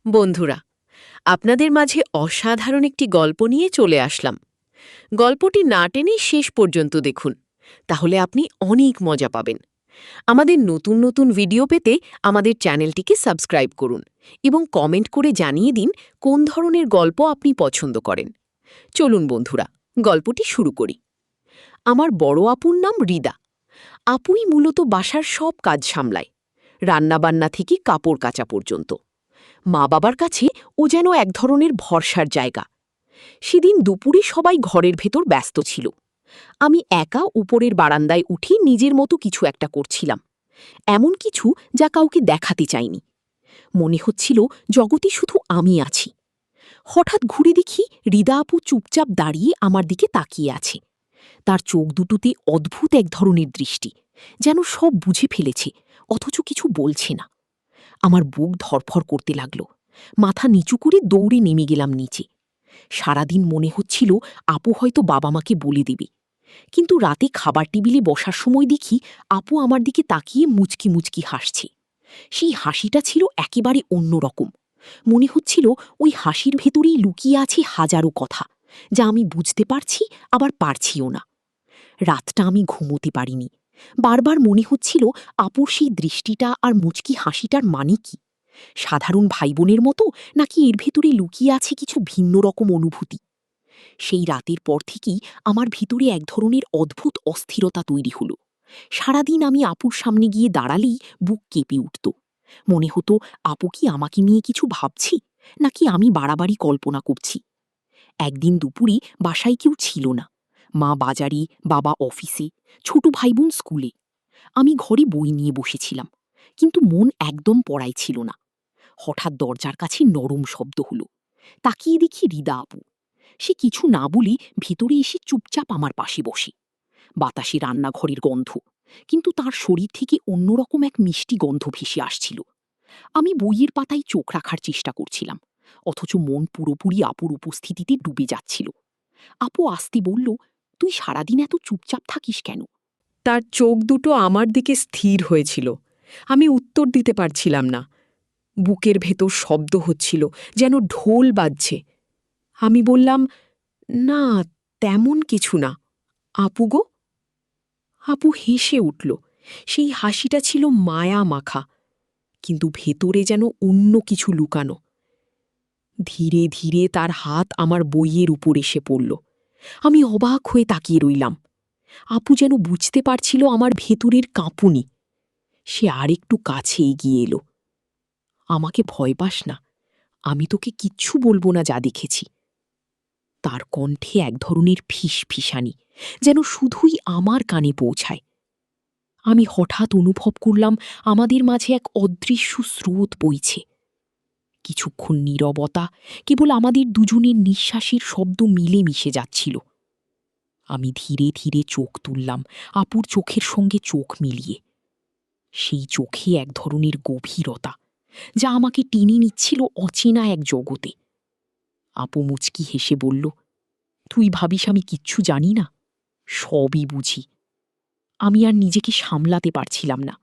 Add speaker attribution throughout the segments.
Speaker 1: বন্ধুরা, আপনাদের মাঝে অসাধারণ একটি গল্প নিয়ে চলে আসলাম। গল্পটি না টেনে শেষ পর্যন্ত দেখুন, তাহলে আপনি অনেক মজা পাবেন। আমাদের নতুন নতুন ভিডিও পেতে আমাদের চ্যানেলটিকে সাবস্ক্রাইব করুন এবং কমেন্ট করে জানিয়ে দিন কোন ধরনের গল্প আপনি পছন্দ করেন। চলুন বন্ধুরা, গল্পটি শুরু করি। আমার বড় আপুর নাম রিদা। আপুই মূলত বাসার সব কাজ সামলায়, রান্নাবান্না থেকে কাপড় কাচা পর্যন্ত। মা বাবার কাছে ও যেন এক ধরনের ভরসার জায়গা। সেদিন দুপুরে সবাই ঘরের ভেতর ব্যস্ত ছিল। আমি একা উপরের বারান্দায় উঠে নিজের মতো কিছু একটা করছিলাম, এমন কিছু যা কাউকে দেখাতে চাইনি। মনে হচ্ছিল জগতে শুধু আমি আছি। হঠাৎ ঘুরে দেখি রিদা আপু চুপচাপ দাঁড়িয়ে আমার দিকে তাকিয়ে আছে। তার চোখ দুটোতে অদ্ভুত এক ধরনের দৃষ্টি, যেন সব বুঝে ফেলেছে অথচ কিছু বলছে না। আমার বুক ধরফর করতে লাগল। মাথা নিচু করে দৌড়ে নেমে গেলাম নিচে। সারাদিন মনে হচ্ছিল আপু হয়তো বাবা মাকে বলে দেবে, কিন্তু রাতে খাবার টেবিলে বসার সময় দেখি আপু আমার দিকে তাকিয়ে মুচকি মুচকি হাসছে। সেই হাসিটা ছিল একেবারে অন্যরকম। মনে হচ্ছিল ওই হাসির ভেতরেই লুকিয়ে আছে হাজারো কথা, যা আমি বুঝতে পারছি আবার পারছিও না। রাতটা আমি ঘুমোতে পারিনি। বারবার মনে হচ্ছিল আপুর সেই দৃষ্টিটা আর মুচকি হাসিটার মানে কি? সাধারণ ভাইবোনের মতো, নাকি এর ভেতরে লুকিয়ে আছে কিছু ভিন্ন রকম অনুভূতি? সেই রাতের পর থেকেই আমার ভিতরে এক ধরনের অদ্ভুত অস্থিরতা তৈরি হলো। সারাদিন আমি আপুর সামনে গিয়ে দাঁড়ালেই বুক কেঁপে উঠত। মনে হতো আপু কি আমাকে নিয়ে কিছু ভাবছি, নাকি আমি বাড়াবাড়ি কল্পনা করছি। একদিন দুপুরে বাসায় কেউ ছিল না। মা বাজারে, বাবা অফিসে, ছোট ভাইবোন স্কুলে। আমি ঘরে বই নিয়ে বসেছিলাম, কিন্তু মন একদম পড়াই ছিল না। হঠাৎ দরজার কাছে নরম শব্দ হলো। তাকিয়ে দেখি রিদা আপু। সে কিছু না বলে ভেতরে এসে চুপচাপ আমার পাশে বসে। বাতাসে রান্নাঘরের গন্ধ, কিন্তু তার শরীর থেকে অন্যরকম এক মিষ্টি গন্ধ ভেসে আসছিল। আমি বইয়ের পাতায় চোখ রাখার চেষ্টা করছিলাম, অথচ মন পুরোপুরি আপুর উপস্থিতিতে ডুবে যাচ্ছিল। আপু আস্তে বলল, তুই সারাদিন এত চুপচাপ থাকিস কেন? তার চোখ দুটো আমার দিকে স্থির হয়েছিল। আমি উত্তর দিতে পারছিলাম না। বুকের ভেতর শব্দ হচ্ছিল, যেন ঢোল বাজছে। আমি বললাম, না, তেমন কিছু না। আপু গো। আপু হেসে উঠল। সেই হাসিটা ছিল মায়া মাখা, কিন্তু ভেতরে যেন অন্য কিছু লুকানো। ধীরে ধীরে তার হাত আমার বইয়ের উপর এসে পড়ল। আমি অবাক হয়ে তাকিয়ে রইলাম। আপু যেন বুঝতে পারছিল আমার ভেতরের কাঁপুনি। সে আরেকটু কাছে এগিয়ে এলো। আমাকে ভয় পাস না, আমি তোকে কিচ্ছু বলবো না যা দেখেছি। তার কণ্ঠে এক ধরনের ফিসফিসানি, যেন শুধুই আমার কানে পৌঁছায়। আমি হঠাৎ অনুভব করলাম আমাদের মাঝে এক অদৃশ্য স্রোত বইছে। কিছুক্ষণ নীরবতা, কেবল আমাদের দুজনের নিঃশ্বাসের শব্দ মিলে মিশে যাচ্ছিল। আমি ধীরে ধীরে চোখ তুললাম, আপুর চোখের সঙ্গে চোখ মিলিয়ে। সেই চোখে এক ধরনের গভীরতা, যা আমাকে টেনে নিচ্ছিল অচেনা এক জগতে। আপু মুচকি হেসে বলল, তুই ভাবিস আমি কিচ্ছু জানি না? সবই বুঝি। আমি আর নিজেকে সামলাতে পারছিলাম না।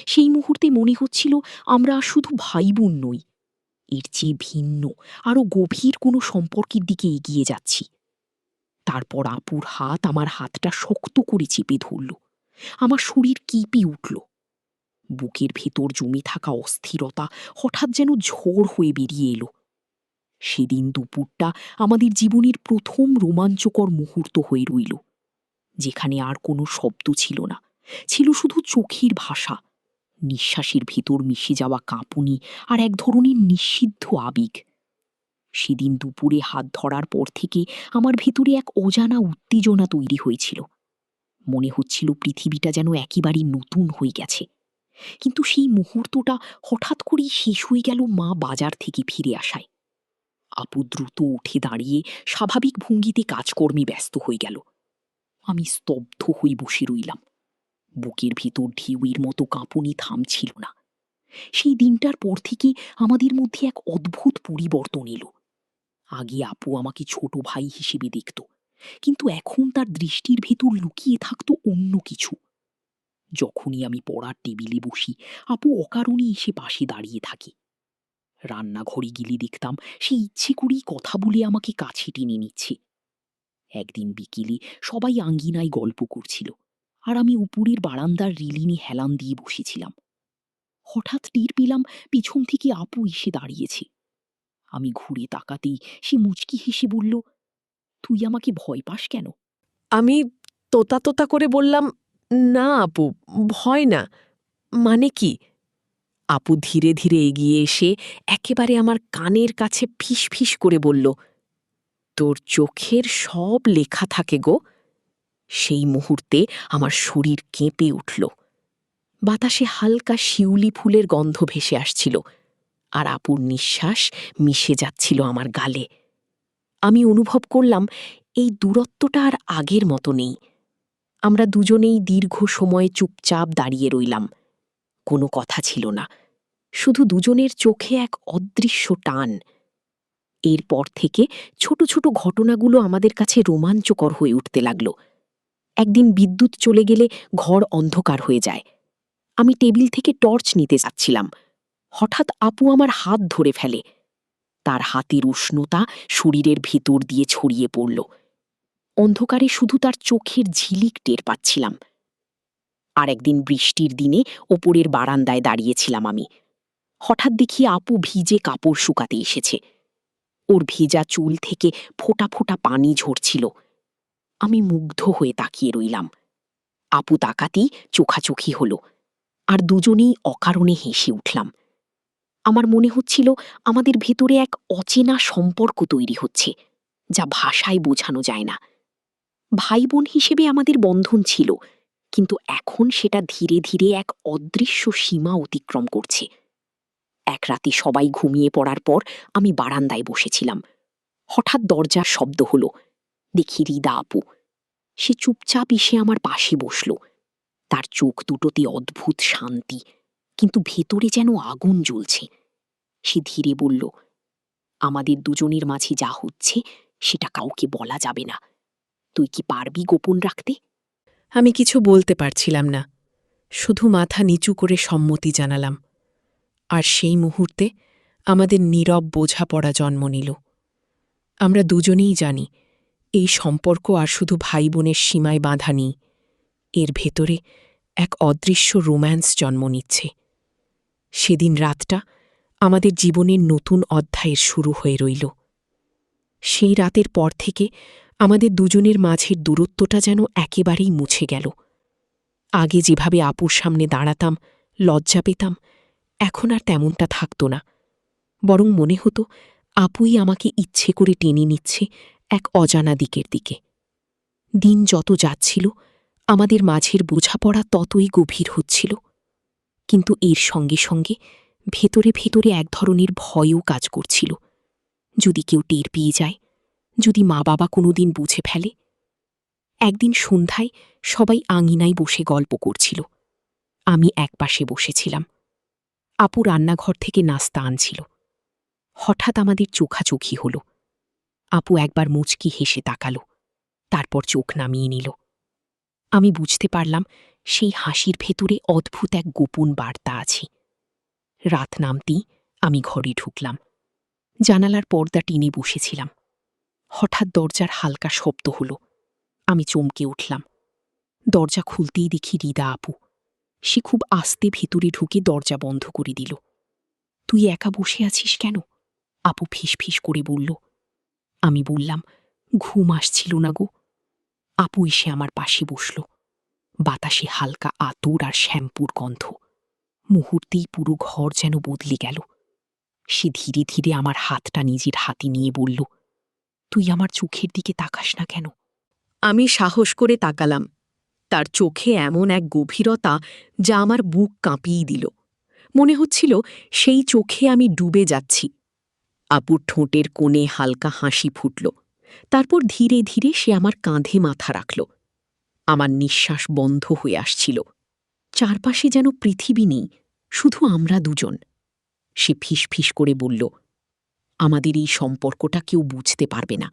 Speaker 1: সেই মুহূর্তে মনে হচ্ছিল আমরা শুধু ভাই বোন নই, এর চেয়ে ভিন্ন, আরও গভীর কোনো সম্পর্কের দিকে এগিয়ে যাচ্ছি। তারপর আপুর হাত আমার হাতটা শক্ত করে চেপে ধরল। আমার শরীর কেঁপে উঠল। বুকের ভেতর জমে থাকা অস্থিরতা হঠাৎ যেন ঝড় হয়ে বেরিয়ে এলো। সেদিন দুপুরটা আমাদের জীবনের প্রথম রোমাঞ্চকর মুহূর্ত হয়ে রইল, যেখানে আর কোনো শব্দ ছিল না, ছিল শুধু চোখের ভাষা, নিঃশ্বাসের ভেতর মিশে যাওয়া কাঁপুনি আর এক ধরনের নিষিদ্ধ আবেগ। সেদিন দুপুরে হাত ধরার পর থেকে আমার ভেতরে এক অজানা উত্তেজনা তৈরি হয়েছিল। মনে হচ্ছিল পৃথিবীটা যেন একেবারে নতুন হয়ে গেছে। কিন্তু সেই মুহূর্তটা হঠাৎ করেই শেষ হয়ে গেল মা বাজার থেকে ফিরে আসায়। আপু দ্রুত উঠে দাঁড়িয়ে স্বাভাবিক ভঙ্গিতে কাজকর্মে ব্যস্ত হয়ে গেল। আমি স্তব্ধ হয়ে বসে রইলাম। বুকের ভেতর ঢেউয়ের মতো কাঁপুনি থামছিল না। সেই দিনটার পর থেকে আমাদের মধ্যে এক অদ্ভুত পরিবর্তন এলো। আগে আপু আমাকে ছোট ভাই হিসেবে দেখত, কিন্তু এখন তার দৃষ্টির ভেতর লুকিয়ে থাকতো অন্য কিছু। যখনই আমি পড়ার টেবিলে বসি, আপু অকারণে এসে পাশে দাঁড়িয়ে থাকে।
Speaker 2: রান্নাঘরে গেলে দেখতাম সে ইচ্ছে করেই কথা বলে আমাকে কাছে টেনে নিচ্ছে। একদিন বিকেলে সবাই আঙ্গিনায় গল্প করছিল, আর আমি উপরের বারান্দার রেলিংয়ে হেলান দিয়ে বসেছিলাম। হঠাৎ টের পেলাম পিছন থেকে আপু এসে দাঁড়িয়েছে। আমি ঘুরে তাকাতেই সে মুচকি হেসে বলল, তুই আমাকে ভয় পাস কেন?
Speaker 1: আমি তোতা তোতা করে বললাম, না আপু, ভয় না। মানে কি? আপু ধীরে ধীরে এগিয়ে এসে একেবারে আমার কানের কাছে ফিস ফিস করে বলল, তোর চোখের সব লেখা থাকে গো। সেই মুহূর্তে আমার শরীর কেঁপে উঠল। বাতাসে হালকা শিউলি ফুলের গন্ধ ভেসে আসছিল, আর আপুর নিঃশ্বাস মিশে যাচ্ছিল আমার গালে। আমি অনুভব করলাম এই দূরত্বটা আর আগের মতো নেই। আমরা দুজনেই দীর্ঘ সময় চুপচাপ দাঁড়িয়ে রইলাম। কোনো কথা ছিল না, শুধু দুজনের চোখে এক অদৃশ্য টান। এরপর থেকে ছোট ছোট ঘটনাগুলো আমাদের কাছে রোমাঞ্চকর হয়ে উঠতে লাগল। একদিন বিদ্যুৎ চলে গেলে ঘর অন্ধকার হয়ে যায়। আমি টেবিল থেকে টর্চ নিতে যাচ্ছিলাম। হঠাৎ আপু আমার হাত ধরে ফেলে। তার হাতের উষ্ণতা শরীরের ভেতর দিয়ে ছড়িয়ে পড়ল। অন্ধকারে শুধু তার চোখের ঝিলিক টের পাচ্ছিলাম। আর একদিন বৃষ্টির দিনে ওপরের বারান্দায় দাঁড়িয়েছিলাম আমি। হঠাৎ দেখি আপু ভিজে কাপড় শুকাতে এসেছে। ওর ভেজা চুল থেকে ফোঁটা ফোঁটা পানি ঝরছিল। আমি মুগ্ধ হয়ে তাকিয়ে রইলাম। আপু তাকাতেই চোখাচোখি হলো, আর দুজনেই অকারণে হেসে উঠলাম। আমার মনে হচ্ছিল আমাদের ভেতরে এক অচেনা সম্পর্ক তৈরি হচ্ছে, যা ভাষায় বোঝানো যায় না। ভাই বোন হিসেবে আমাদের বন্ধন ছিল, কিন্তু এখন সেটা ধীরে ধীরে এক অদৃশ্য সীমা অতিক্রম করছে। এক রাতে সবাই ঘুমিয়ে পড়ার পর আমি বারান্দায় বসেছিলাম। হঠাৎ দরজার শব্দ হলো। দেখি রিদা আপু। সে চুপচাপ এসে আমার পাশে বসল। তার চোখ দুটোতে অদ্ভুত শান্তি, কিন্তু ভেতরে যেন আগুন জ্বলছে। সে ধীরে বলল, আমাদের দুজনের মাঝে যা হচ্ছে সেটা কাউকে বলা যাবে না। তুই কি পারবি গোপন রাখতে? আমি কিছু বলতে পারছিলাম না, শুধু মাথা নিচু করে সম্মতি জানালাম। আর সেই মুহূর্তে আমাদের নীরব বোঝাপড়া জন্ম নিল। আমরা দুজনেই জানি এই সম্পর্ক আর শুধু ভাই বোনের সীমায় বাঁধা নেই, এর ভেতরে এক অদৃশ্য রোম্যান্স জন্ম নিচ্ছে। সেদিন রাতটা আমাদের জীবনের নতুন অধ্যায়ের শুরু হয়ে রইল। সেই রাতের পর থেকে আমাদের দুজনের মাঝের দূরত্বটা যেন একেবারেই মুছে গেল। আগে যেভাবে আপুর সামনে দাঁড়াতাম, লজ্জা পেতাম, এখন আর তেমনটা থাকত না। বরং মনে হতো আপুই আমাকে ইচ্ছে করে টেনে নিচ্ছে এক অজানা দিকের দিকে। দিন যত যাচ্ছিল আমাদের মাঝের বোঝাপড়া ততই গভীর হচ্ছিল, কিন্তু এর সঙ্গে সঙ্গে ভেতরে ভেতরে এক ধরনের ভয়ও কাজ করছিল। যদি কেউ টের পেয়ে যায়, যদি মা বাবা কোনোদিন বুঝে ফেলে। একদিন সন্ধ্যায় সবাই আঙিনায় বসে গল্প করছিল। আমি একপাশে বসেছিলাম। আপু রান্নাঘর থেকে নাস্তা আনছিল। হঠাৎ আমাদের চোখাচোখি হল। আপু একবার মুচকি হেসে তাকালো, তারপর চোখ নামিয়ে নিল। আমি বুঝতে পারলাম সেই হাসির ভেতরে অদ্ভুত এক গোপন বার্তা আছে। রাত নামতেই আমি ঘরে ঢুকলাম। জানালার পর্দা টেনে বসেছিলাম। হঠাৎ দরজার হালকা শব্দ হল। আমি চমকে উঠলাম। দরজা খুলতেই দেখি রিদা আপু। সে খুব আস্তে ভেতরে ঢুকে দরজা বন্ধ করে দিল। তুই একা বসে আছিস কেন? আপু ফিস ফিস করে বলল। আমি বললাম, ঘুম আসছিল না গো। আপু এসে আমার পাশে বসল। বাতাসে হালকা আতর আর শ্যাম্পুর গন্ধ। মুহূর্তেই পুরো ঘর যেন বদলে গেল। সে ধীরে ধীরে আমার হাতটা নিজের হাতে নিয়ে বলল, তুই আমার চোখের দিকে তাকাস না কেন? আমি সাহস করে তাকালাম। তার চোখে এমন এক গভীরতা যা আমার বুক কাঁপিয়ে দিল। মনে হচ্ছিল সেই চোখে আমি ডুবে যাচ্ছি। আপুর ঠোঁটের কোণে হালকা হাসি ফুটল। তারপর ধীরে ধীরে সে আমার কাঁধে মাথা রাখল। আমার নিঃশ্বাস বন্ধ হয়ে আসছিল। চারপাশে যেন পৃথিবী নেই, শুধু আমরা দুজন। সে ফিস ফিস করে বলল, আমাদের এই সম্পর্কটা কেউ বুঝতে পারবে না,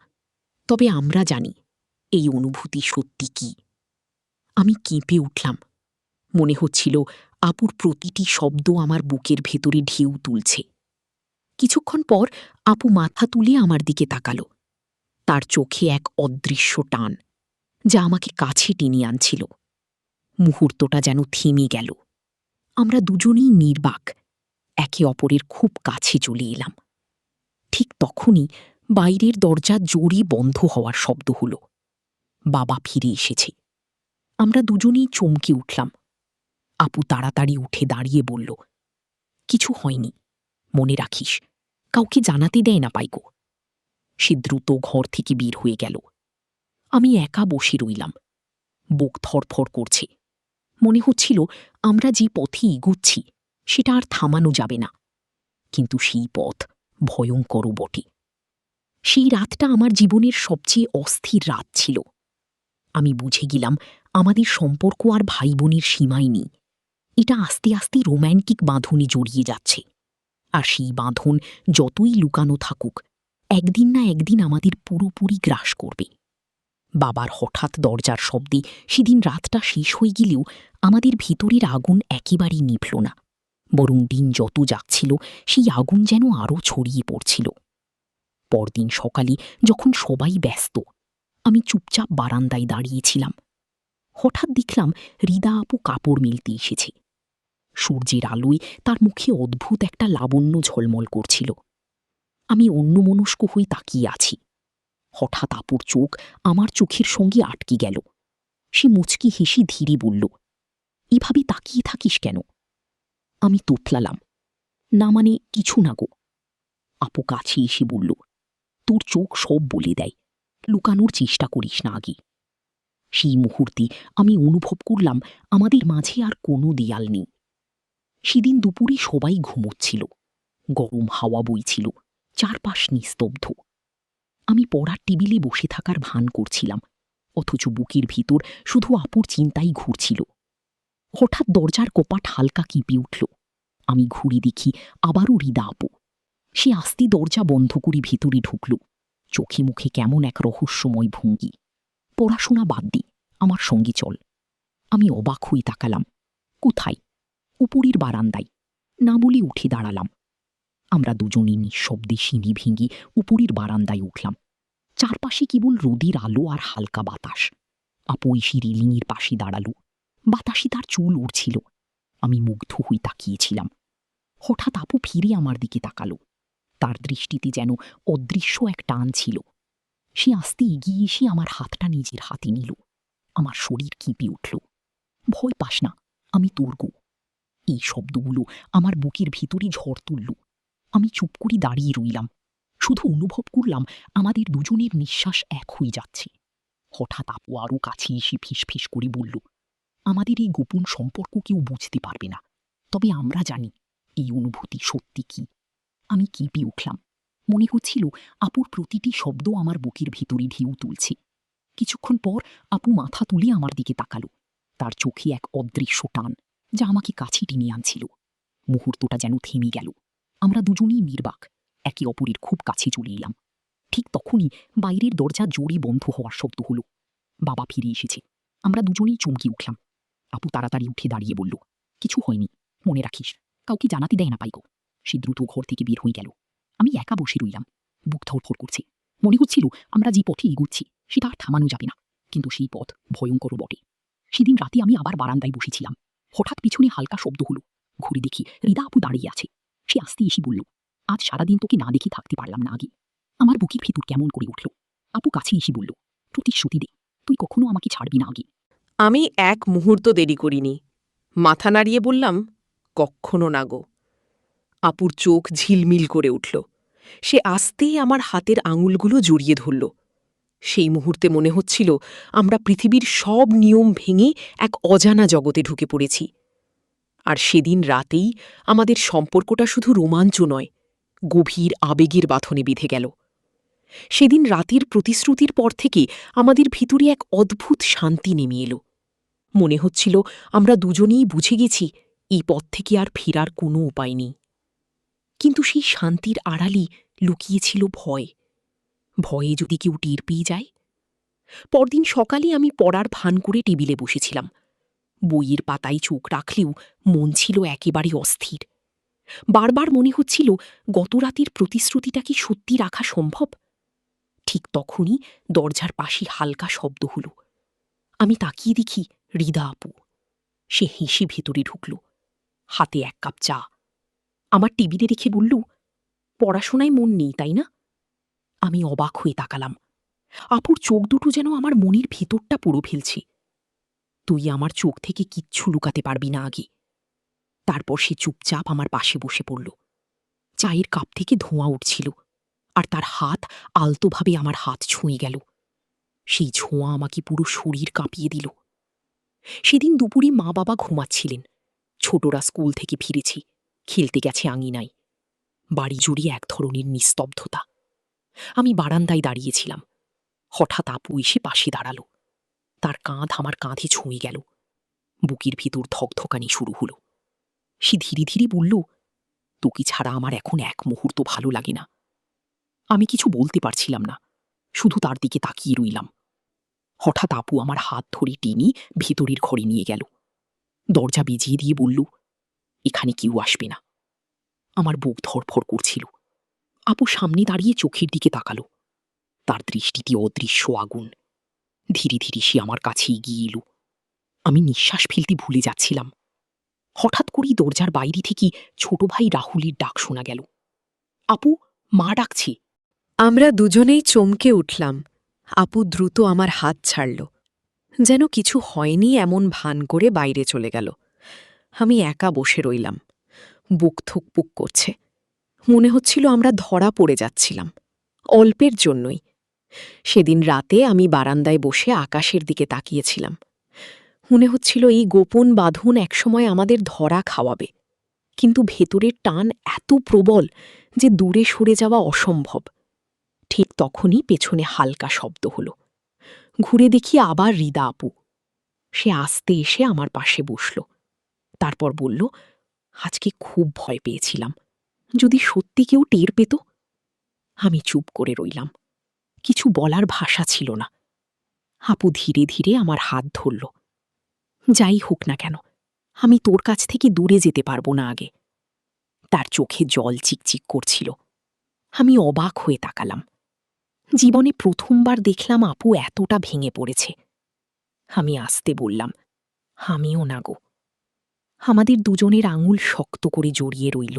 Speaker 1: তবে আমরা জানি এই অনুভূতি সত্যি কি। আমি কেঁপে উঠলাম। মনে হচ্ছিল আপুর প্রতিটি শব্দ আমার বুকের ভেতরে ঢেউ তুলছে।
Speaker 2: কিছুক্ষণ পর আপু মাথা তুলে আমার দিকে তাকাল। তার চোখে এক অদৃশ্য টান, যা আমাকে কাছে টেনে আনছিল। মুহূর্তটা যেন থেমে গেল। আমরা দুজনেই নির্বাক, একে অপরের খুব কাছে চলে এলাম। ঠিক তখনই বাইরের দরজা জোরে বন্ধ হওয়ার শব্দ হল। বাবা ফিরে এসেছে। আমরা দুজনেই চমকে উঠলাম। আপু তাড়াতাড়ি উঠে দাঁড়িয়ে বলল, কিছু হয়নি, মনে রাখিস, কাউকে জানাতে দেয় না পাইকো। সে দ্রুত ঘর থেকে বের হয়ে গেল। আমি একা বসে রইলাম। বুক ধড়ফড় করছে। মনে হচ্ছিল আমরা যে পথে এগোচ্ছি সেটা আর থামানো যাবে না। কিন্তু সেই পথ ভয়ঙ্করও বটে। সেই রাতটা আমার জীবনের সবচেয়ে অস্থির রাত ছিল। আমি বুঝে গেলাম আমাদের সম্পর্ক আর ভাই বোনের সীমাই নেই। এটা আস্তে আস্তে রোম্যান্টিক বাঁধনে জড়িয়ে যাচ্ছে। আর সেই বাঁধন যতই লুকানো থাকুক, একদিন না একদিন আমাদের পুরোপুরি গ্রাস করবে। বাবার হঠাৎ দরজার শব্দে সেদিন রাতটা শেষ হয়ে গেলেও আমাদের ভিতরের আগুন একেবারেই নিভল না, বরং দিন যত যাচ্ছিল সেই আগুন যেন আরও ছড়িয়ে পড়ছিল। পরদিন সকালে যখন সবাই ব্যস্ত, আমি চুপচাপ বারান্দায় দাঁড়িয়েছিলাম। হঠাৎ দেখলাম রিদা আপু কাপড় মেলতে এসেছে। সূর্যের আলোয় তার মুখে অদ্ভুত একটা লাবণ্য ঝলমল করছিল। আমি অন্যমনস্ক হয়ে তাকিয়ে আছি। হঠাৎ আপুর চোখ আমার চোখের সঙ্গে আটকে গেল। সে মুচকি হেসে ধীরে বলল, এভাবে তাকিয়ে থাকিস কেন? আমি তোতলালাম, না মানে কিছু না গো। আপু কাছে এসে বলল, তোর চোখ সব বলে দেয়, লুকানোর চেষ্টা করিস না আগে। সেই মুহূর্তে আমি অনুভব করলাম আমাদের মাঝে আর কোনো দেয়াল নেই। সেদিন দুপুরে সবাই ঘুমোচ্ছিল। গরম হাওয়া বইছিল, চারপাশ নিস্তব্ধ। আমি পড়ার টেবিলে বসে থাকার ভান করছিলাম, অথচ বুকের ভিতর শুধু আপুর চিন্তাই ঘুরছিল। হঠাৎ দরজার কপাট হালকা কেঁপে উঠল। আমি ঘুরে দেখি আবারও রিদা আপু। সে আস্তে দরজা বন্ধ করে ভিতরে ঢুকল। চোখে মুখে কেমন এক রহস্যময় ভঙ্গি। পড়াশোনা বাদ দি, আমার সঙ্গে চল। আমি অবাক হয়ে তাকালাম। কোথায়? উপরের বারান্দায়। না বলে উঠে দাঁড়ালাম। আমরা দুজনে নিঃশব্দে সিঁড়ি ভেঙে উপরের বারান্দায় উঠলাম। চারপাশে কেবল রোদের আলো আর হালকা বাতাস। আপু এসে রেলিংয়ের পাশে দাঁড়ালো। বাতাসে তার চুল উড়ছিল। আমি মুগ্ধ হয়ে তাকিয়েছিলাম। হঠাৎ আপু ফিরে আমার দিকে তাকালো। তার দৃষ্টিতে যেন অদৃশ্য এক টান ছিল। সে আস্তে এগিয়ে এসে আমার হাতটা নিজের হাতে নিল। আমার শরীর কেঁপে উঠল। ভয় পাস না, আমি তোর গো। এই শব্দগুলো আমার বুকের ভিতরে ঝড় তুলল। আমি চুপ করে দাঁড়িয়ে রইলাম, শুধু অনুভব করলাম আমাদের দুজনের নিঃশ্বাস এক হয়ে যাচ্ছে। হঠাৎ আপু আরও কাছে এসে ফিস করে বলল, আমাদের এই গোপন সম্পর্ক কেউ বুঝতে পারবে না, তবে আমরা জানি এই অনুভূতি সত্যি কি। আমি কেঁপে উঠলাম। মনে হচ্ছিল আপুর প্রতিটি শব্দ আমার বুকের ভিতরে ঢেউ তুলছে। কিছুক্ষণ পর আপু মাথা তুলে আমার দিকে তাকালো। তার চোখে এক অদৃশ্য টান, যা আমাকে কাছে টেনে আনছিল। মুহূর্তটা যেন থেমে গেল। আমরা দুজনেই নির্বাক, একে অপরের খুব কাছে চলে এলাম। ঠিক তখনই বাইরের দরজা জোরে বন্ধ হওয়ার শব্দ হলো। বাবা ফিরে এসেছে। আমরা দুজনেই চমকে উঠলাম। আপু তাড়াতাড়ি উঠে দাঁড়িয়ে বলল, কিছু হয়নি, মনে রাখিস, কাউকে জানাতে দেয় না পাইকো। সে দ্রুত ঘর থেকে বের হয়ে গেল। আমি একা বসে রইলাম। বুক ধড়ফড় করছে। মনে হচ্ছিল আমরা যে পথে এগুচ্ছি সেটা আর থামানো যাবে না, কিন্তু সেই পথ ভয়ঙ্করও বটে। সেদিন রাতে আমি আবার বারান্দায় বসেছিলাম। হঠাৎ পিছনে হালকা শব্দ হলো। ঘুরে দেখি রিদা আপু দাঁড়িয়ে আছে। সে আস্তে এসে বলল, আজ সারাদিন তোকে না দেখে থাকতে পারলাম না আগে। আমার বুকের ভিতর কেমন করে উঠল। আপু কাছে এসে বলল, প্রতিশ্রুতি দে, তুই কখনো আমাকে ছাড়বি না আগে।
Speaker 1: আমি এক মুহূর্ত দেরি করিনি। মাথা নাড়িয়ে বললাম, কক্ষনো না গো। আপুর চোখ ঝিলমিল করে উঠল। সে আস্তেই আমার হাতের আঙুলগুলো জড়িয়ে ধরল। সেই মুহূর্তে মনে হচ্ছিল আমরা পৃথিবীর সব নিয়ম ভেঙে এক অজানা জগতে ঢুকে পড়েছি। আর সেদিন রাতেই আমাদের সম্পর্কটা শুধু রোমাঞ্চ নয়, গভীর আবেগের বাঁধনে বিঁধে গেল। সেদিন রাতের প্রতিশ্রুতির পর থেকে আমাদের ভিতরে এক অদ্ভুত শান্তি নেমে এলো। মনে হচ্ছিল আমরা দুজনেই বুঝে গেছি এই পথ থেকে আর ফেরার কোনো উপায় নেই। কিন্তু সেই শান্তির আড়ালে লুকিয়েছিল ভয়। ভয়ে যদি কেউ টের পেয়ে যায়। পরদিন সকালে আমি পড়ার ভান করে টেবিলে বসেছিলাম। বইয়ের পাতায় চোখ রাখলেও মন ছিল একেবারে অস্থির।
Speaker 2: বারবার মনে হচ্ছিল গত রাতের প্রতিশ্রুতিটা কি সত্যি রাখা সম্ভব। ঠিক তখনই দরজার পাশে হালকা শব্দ হল। আমি তাকিয়ে দেখি হৃদা আপু। সে হেসে ভেতরে ঢুকল, হাতে 1 কাপ চা। আমার টেবিলে রেখে বলল, পড়াশোনায় মন নেই তাই না? আমি অবাক হয়ে তাকালাম। আপুর চোখ দুটো যেন আমার মনের ভেতরটা পুরো ফেলছে। তুই আমার চোখ থেকে কিচ্ছু লুকাতে পারবি না আগে। তারপর সে চুপচাপ আমার পাশে বসে পড়ল। চায়ের কাপ থেকে ধোঁয়া উঠছিল, আর তার হাত আলতোভাবে আমার হাত ছুঁয়ে গেল। সেই ছোঁয়া আমাকে পুরো শরীর কাঁপিয়ে দিল। সেদিন দুপুরে মা বাবা ঘুমাচ্ছিলেন। ছোটরা স্কুল থেকে ফিরেছে, খেলতে গেছে আঙিনায়। বাড়ি জুড়ে এক ধরনের নিস্তব্ধতা। আমি বারান্দায় দাঁড়িয়েছিলাম। হঠাৎ আপু এসে পাশে দাঁড়ালো। তার কাঁধ আমার কাঁধে ছুঁয়ে গেল। বুকের ভিতর ধকধকানি শুরু হলো। সে ধীরে ধীরে বলল, তোকে ছাড়া আমার এখন এক মুহূর্ত ভালো লাগে না। আমি কিছু বলতে পারছিলাম না, শুধু তার দিকে তাকিয়ে রইলাম। হঠাৎ আপু আমার হাত ধরে টেনে ভেতরের ঘরে নিয়ে গেল। দরজা বেজিয়ে দিয়ে বলল, এখানে কেউ আসবে না। আমার বুক ধড়ফড় করছিল। আপু সামনে দাঁড়িয়ে চোখের দিকে তাকালো। তার দৃষ্টিতে অদৃশ্য আগুন। ধীরে ধীরে সে আমার কাছে এগিয়ে এলো। আমি নিঃশ্বাস ফেলতে ভুলে যাচ্ছিলাম। হঠাৎ করেই দরজার বাইরে থেকে ছোট ভাই রাহুলের ডাক শোনা গেল। আপু, মা ডাকছে।
Speaker 1: আমরা দুজনেই চমকে উঠলাম। আপু দ্রুত আমার হাত ছাড়ল, যেন কিছু হয়নি এমন ভান করে বাইরে চলে গেল। আমি একা বসে রইলাম। বুক থুকপুক করছে। মনে হচ্ছিল আমরা ধরা পড়ে যাচ্ছিলাম, অল্পের জন্যই। সেদিন রাতে আমি বারান্দায় বসে আকাশের দিকে তাকিয়েছিলাম। মনে হচ্ছিল এই গোপন বাঁধন একসময় আমাদের ধরা খাওয়াবে। কিন্তু ভেতরের টান এত প্রবল যে দূরে সরে যাওয়া অসম্ভব। ঠিক তখনই পেছনে হালকা শব্দ হল। ঘুরে দেখি আবার হৃদা আপু। সে আস্তে এসে আমার পাশে বসল। তারপর বলল, আজকে খুব ভয় পেয়েছিলাম, যদি সত্যি কেউ টের পেত। আমি চুপ করে রইলাম। কিছু বলার ভাষা ছিল না। আপু ধীরে ধীরে আমার হাত ধরল। যাই হোক না কেন, আমি তোর কাছ থেকে দূরে যেতে পারবো না আগে। তার চোখে জল চিকচিক করছিল। আমি অবাক হয়ে তাকালাম। জীবনে প্রথমবার দেখলাম আপু এতটা ভেঙে পড়েছে। আমি আস্তে বললাম, আমিও না গো। আমাদের দুজনের আঙুল শক্ত করে জড়িয়ে রইল।